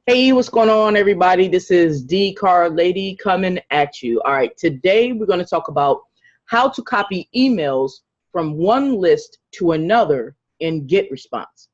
Hey, what's going on, everybody? This is D Car Lady coming at you. All right, today we're going to talk about how to copy emails from one list to another in Getresponse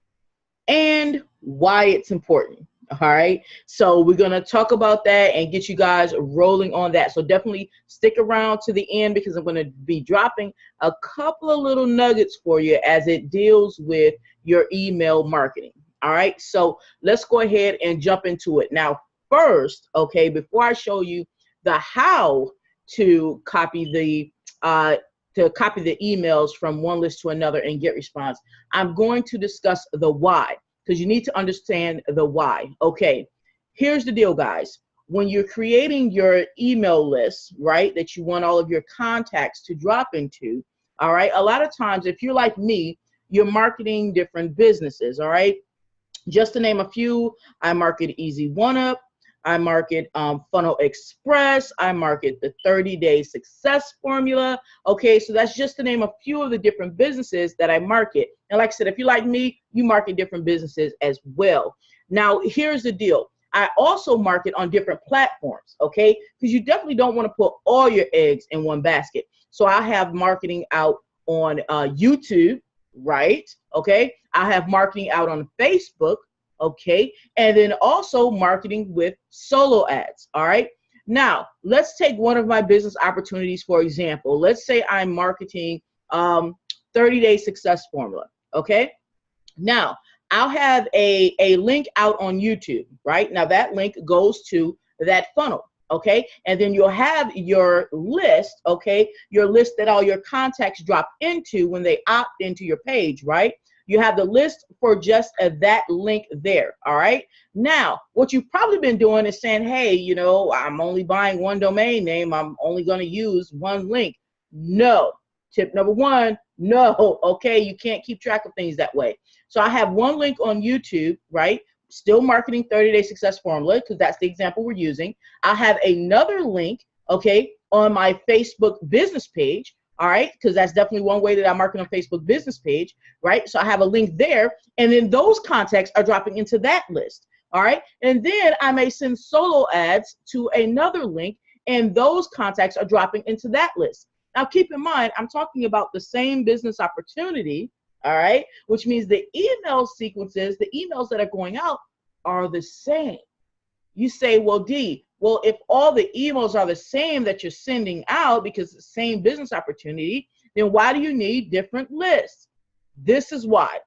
and why it's important. All right, so we're going to talk about that and get you guys rolling on that. So definitely stick around to the end because I'm going to be dropping a couple of little nuggets for you as it deals with your email marketing. All right, so let's go ahead and jump into it. Now, first, okay, before I show you the how to copy the emails from one list to another in Getresponse, I'm going to discuss the why, because you need to understand the why. Okay, here's the deal, guys. When you're creating your email list, right, that you want all of your contacts to drop into, all right, a lot of times, if you're like me, you're marketing different businesses, all right? Just to name a few, I market Easy One Up, I market Funnel Express, I market the 30-day success formula. Okay, so that's just to name a few of the different businesses that I market. And like I said, if you're like me, you market different businesses as well. Now, here's the deal. I also market on different platforms, okay? Because you definitely don't want to put all your eggs in one basket. So I have marketing out on YouTube, right? Okay, I have marketing out on Facebook, okay, and then also marketing with solo ads. All right, now let's take one of my business opportunities for example. Let's say I'm marketing 30-day success formula. Okay, now I'll have a link out on YouTube. Right now, that link goes to that funnel. Okay, and then you'll have your list, okay, your list that all your contacts drop into when they opt into your page, right? You have the list for just that link there, all right? Now, what you've probably been doing is saying, hey, you know, I'm only buying one domain name. I'm only going to use one link. No. Tip number one, no, okay? You can't keep track of things that way. So I have one link on YouTube, right? Still marketing 30-day success formula because that's the example we're using. I have another link, okay, on my Facebook business page, all right, because that's definitely one way that I market on Facebook business page, right? So I have a link there, and then those contacts are dropping into that list, all right? And then I may send solo ads to another link, and those contacts are dropping into that list. Now, keep in mind, I'm talking about the same business opportunity, all right, which means the email sequences, the emails that are going out are the same. You say, well, D, well, if all the emails are the same that you're sending out because it's the same business opportunity, then why do you need different lists? This is why.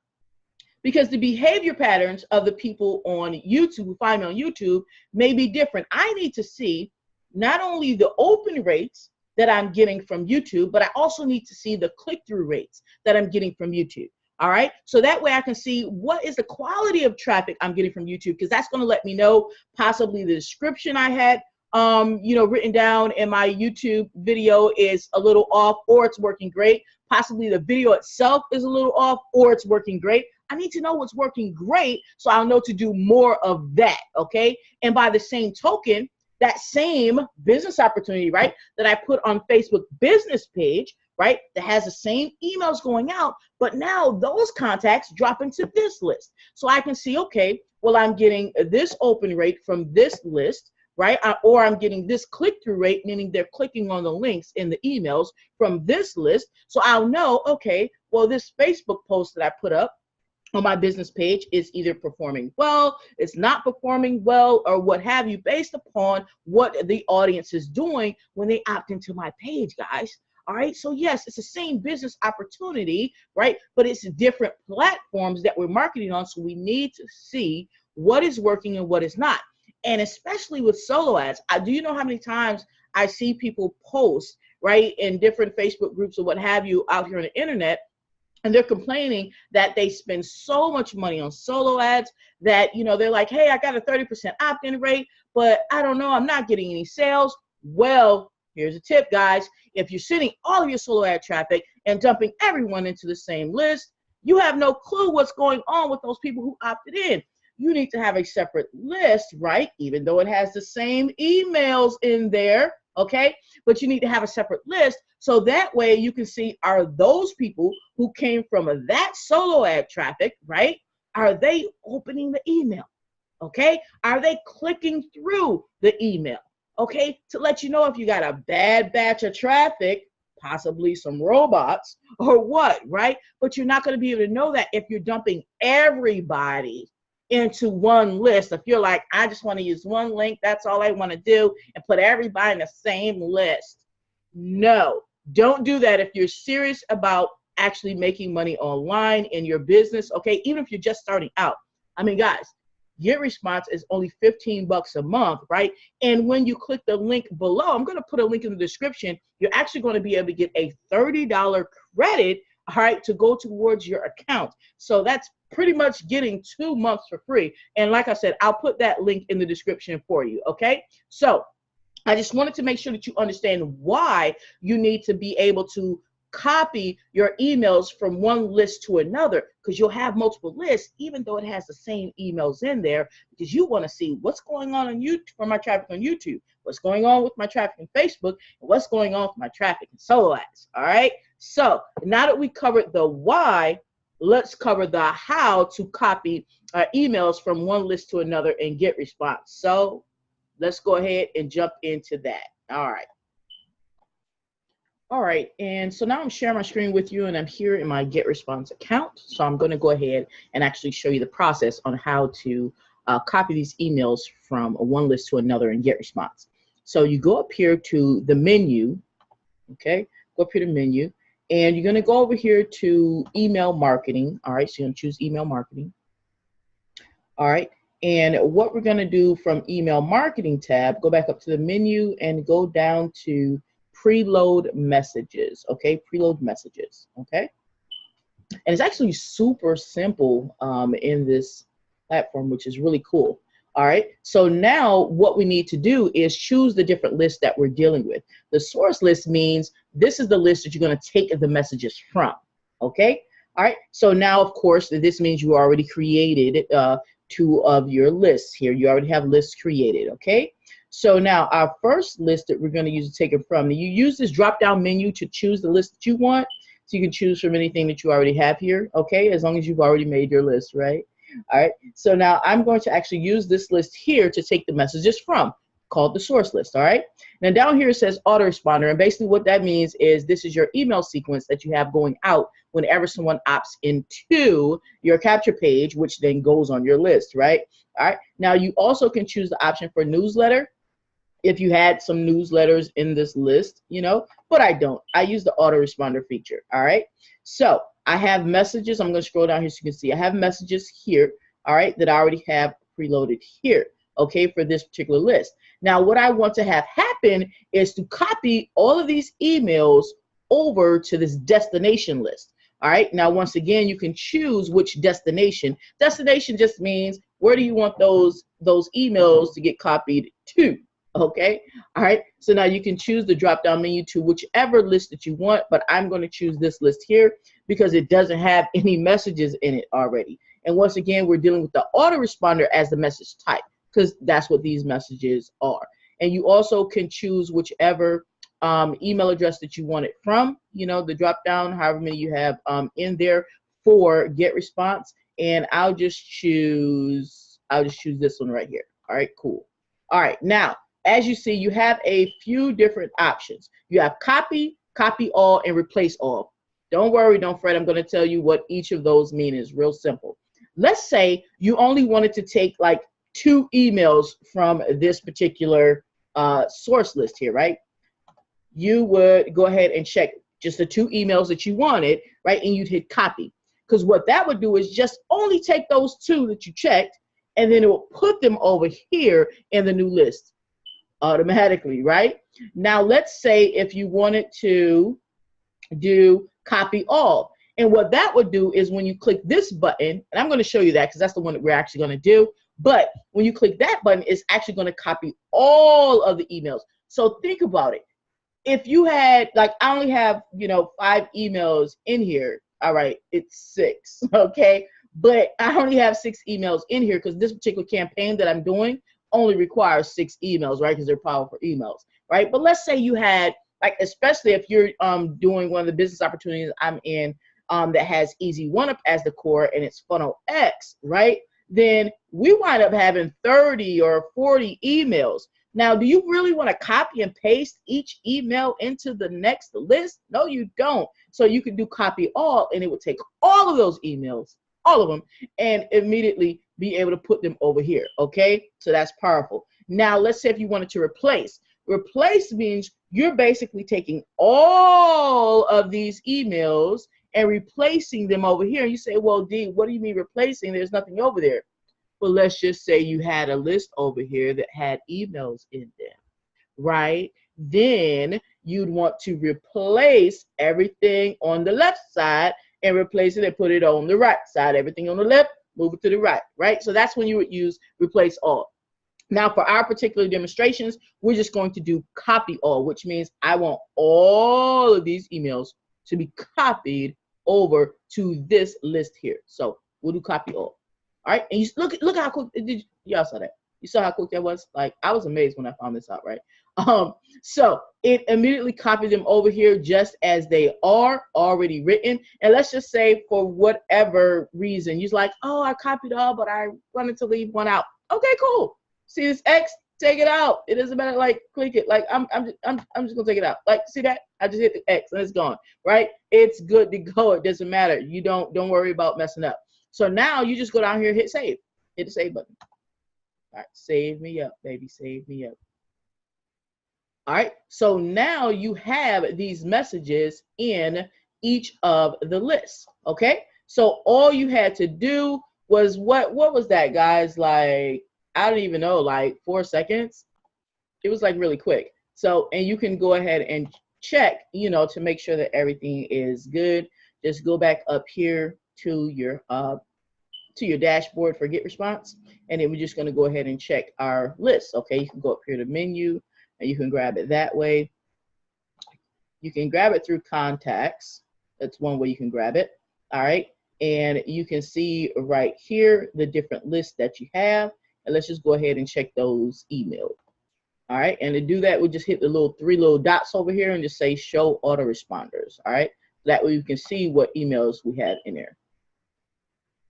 Because the behavior patterns of the people on YouTube who find me on YouTube may be different. I need to see not only the open rates that I'm getting from YouTube, but I also need to see the click-through rates that I'm getting from YouTube. All right, so that way I can see what is the quality of traffic I'm getting from YouTube, because that's going to let me know possibly the description I had written down in my YouTube video is a little off or it's working great. Possibly the video itself is a little off or it's working great. I need to know what's working great so I'll know to do more of that, okay? And by the same token, that same business opportunity, right, that I put on Facebook business page, right, that has the same emails going out, but now those contacts drop into this list. So I can see, okay, well, I'm getting this open rate from this list, right, or I'm getting this click-through rate, meaning they're clicking on the links in the emails from this list. So I'll know, okay, well, this Facebook post that I put up on my business page is either performing well, it's not performing well, or what have you, based upon what the audience is doing when they opt into my page, guys. All right, so yes, it's the same business opportunity, right? But it's different platforms that we're marketing on, so we need to see what is working and what is not. And especially with solo ads, do you know how many times I see people post, right, in different Facebook groups or what have you out here on the internet, and they're complaining that they spend so much money on solo ads that, you know, they're like, hey, I got a 30% opt-in rate, but I don't know, I'm not getting any sales. Well, here's a tip, guys. If you're sending all of your solo ad traffic and dumping everyone into the same list, you have no clue what's going on with those people who opted in. You need to have a separate list, right? Even though it has the same emails in there, okay? But you need to have a separate list so that way you can see, are those people who came from that solo ad traffic, right? Are they opening the email? Okay? Are they clicking through the email? Okay? To let you know if you got a bad batch of traffic, possibly some robots or what, right? But you're not going to be able to know that if you're dumping everybody into one list. If you're like, I just want to use one link, that's all I want to do, and put everybody in the same list. No, don't do that if you're serious about actually making money online in your business, okay? Even if you're just starting out. I mean, guys, Getresponse is only 15 bucks a month, right? And when you click the link below, I'm going to put a link in the description, you're actually going to be able to get a $30 credit, all right, to go towards your account. So that's pretty much getting 2 months for free. And like I said, I'll put that link in the description for you, okay? So I just wanted to make sure that you understand why you need to be able to copy your emails from one list to another, because you'll have multiple lists, even though it has the same emails in there, because you want to see what's going on YouTube for my traffic on YouTube, what's going on with my traffic on Facebook, and what's going on with my traffic in solo ads. All right. So now that we covered the why, let's cover the how to copy emails from one list to another and Getresponse. So let's go ahead and jump into that. All right. All right, and so now I'm sharing my screen with you, and I'm here in my Getresponse account. So I'm going to go ahead and actually show you the process on how to copy these emails from one list to another in Getresponse. So you go up here to the menu, okay? Go up here to menu, and you're going to go over here to email marketing. All right, so you're going to choose email marketing. All right, and what we're going to do from email marketing tab, go back up to the menu and go down to preload messages, okay? Preload messages, okay? And it's actually super simple in this platform, which is really cool. All right, so now what we need to do is choose the different lists that we're dealing with. The source list means this is the list that you're going to take the messages from, okay? All right, so now, of course, this means you already created 2 of your lists here. You already have lists created, okay? So now our first list that we're going to use to take it from, you use this drop-down menu to choose the list that you want. So you can choose from anything that you already have here, okay, as long as you've already made your list, right? All right, so now I'm going to actually use this list here to take the messages from, called the source list, all right? Now down here it says autoresponder, and basically what that means is this is your email sequence that you have going out whenever someone opts into your capture page, which then goes on your list, right? All right, now you also can choose the option for newsletter, if you had some newsletters in this list, you know, but I don't. I use the autoresponder feature, all right? So I have messages. I'm going to scroll down here so you can see. I have messages here, all right, that I already have preloaded here, okay, for this particular list. Now, what I want to have happen is to copy all of these emails over to this destination list, all right? Now, once again, you can choose which destination. Destination just means where do you want those emails to get copied to? Okay, all right, so now you can choose the drop-down menu to whichever list that you want, but I'm going to choose this list here because it doesn't have any messages in it already. And once again, we're dealing with the autoresponder as the message type because that's what these messages are. And you also can choose whichever email address that you want it from, you know, the drop-down, however many you have in there for Getresponse. And I'll just choose this one right here. All right, cool. All right, now, as you see, you have a few different options. You have copy, copy all, and replace all. Don't worry, don't fret. I'm going to tell you what each of those mean. Is real simple. Let's say you only wanted to take like 2 emails from this particular source list here, right? You would go ahead and check just the 2 emails that you wanted, right? And you'd hit copy. Because what that would do is just only take those 2 that you checked, and then it will put them over here in the new list automatically, right? Now, let's say if you wanted to do copy all. And what that would do is when you click this button, and I'm going to show you that because that's the one that we're actually going to do. But when you click that button, it's actually going to copy all of the emails. So think about it. If you had, like, I only have, you know, 5 emails in here. All right, it's 6, okay? But I only have 6 emails in here because this particular campaign that I'm doing only requires 6 emails, right? Because they're powerful emails, right? But let's say you had, like, especially if you're doing one of the business opportunities I'm in that has Easy One Up as the core and it's Funnel X, right? then we wind up having 30 or 40 emails. Now, do you really want to copy and paste each email into the next list? No, you don't. So you can do copy all, and it would take all of those emails, all of them, and immediately be able to put them over here, okay? So that's powerful. Now, let's say if you wanted to replace. Replace means you're basically taking all of these emails and replacing them over here. You say, well, D, what do you mean replacing? There's nothing over there. Well, let's just say you had a list over here that had emails in them, right? Then you'd want to replace everything on the left side and replace it and put it on the right side. Everything on the left, move it to the right, right? So that's when you would use replace all. Now, for our particular demonstrations, we're just going to do copy all, which means I want all of these emails to be copied over to this list here. So we'll do copy all. All right, and you look how quick y'all saw that. You saw how quick that was? Like, I was amazed when I found this out, right? So it immediately copied them over here just as they are already written. And let's just say for whatever reason, you're like, oh, I copied all, but I wanted to leave one out. Okay, cool. See this X? Take it out. It doesn't matter. Like, click it. Like, I'm just gonna take it out. Like, see that? I just hit the X and it's gone. Right? It's good to go. It doesn't matter. You don't worry about messing up. So now you just go down here, hit save. Hit the save button. All right, save me up, baby. Save me up. All right. So now you have these messages in each of the lists. Okay. So all you had to do was what was that, guys? Like, I don't even know, like 4 seconds. It was like really quick. So, and you can go ahead and check, you know, to make sure that everything is good. Just go back up here to your dashboard for Getresponse, and then we're just going to go ahead and check our list. Okay, you can go up here to menu, and you can grab it that way. You can grab it through contacts. That's one way you can grab it. All right, and you can see right here the different lists that you have. And let's just go ahead and check those emails. All right, and to do that, we just hit the three little dots over here and just say show autoresponders. All right, that way you can see what emails we have in there.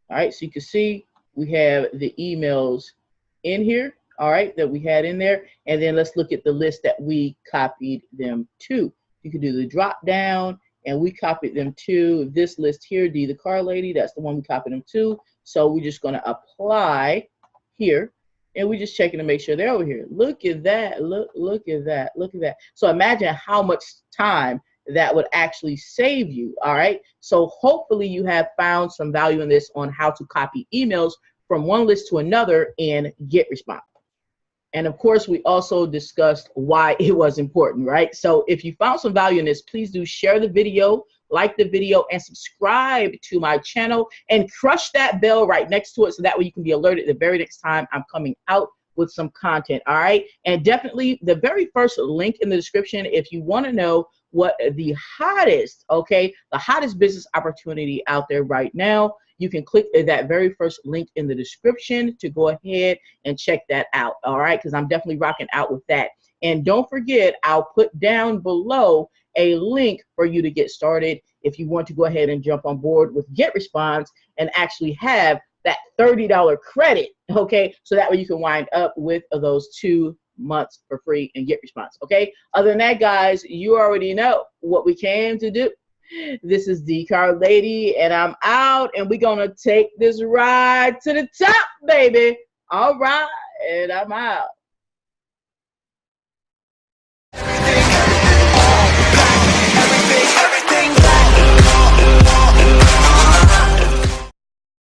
All right, so you can see we have the emails in here, all right, that we had in there. And then let's look at the list that we copied them to. You can do the drop down, and we copied them to this list here, D, the car lady. That's the one we copied them to. So we're just going to apply here, and we're just checking to make sure they're over here. Look at that. Look at that. Look at that. So imagine how much time that would actually save you. All right. So hopefully you have found some value in this on how to copy emails from one list to another in Getresponse. And of course, we also discussed why it was important, right? So if you found some value in this, please do share the video, like the video, and subscribe to my channel, and crush that bell right next to it so that way you can be alerted the very next time I'm coming out with some content. All right. And definitely the very first link in the description, if you want to know what the hottest, okay, the hottest business opportunity out there right now, you can click that very first link in the description to go ahead and check that out. All right, because I'm definitely rocking out with that. And don't forget, I'll put down below a link for you to get started if you want to go ahead and jump on board with Getresponse and actually have that $30 credit, okay, so that way you can wind up with those 2 months for free and Getresponse. Okay, other than that, guys, you already know what we came to do. This is the car lady, and I'm out, and we're gonna take this ride to the top, baby. All right, and I'm out.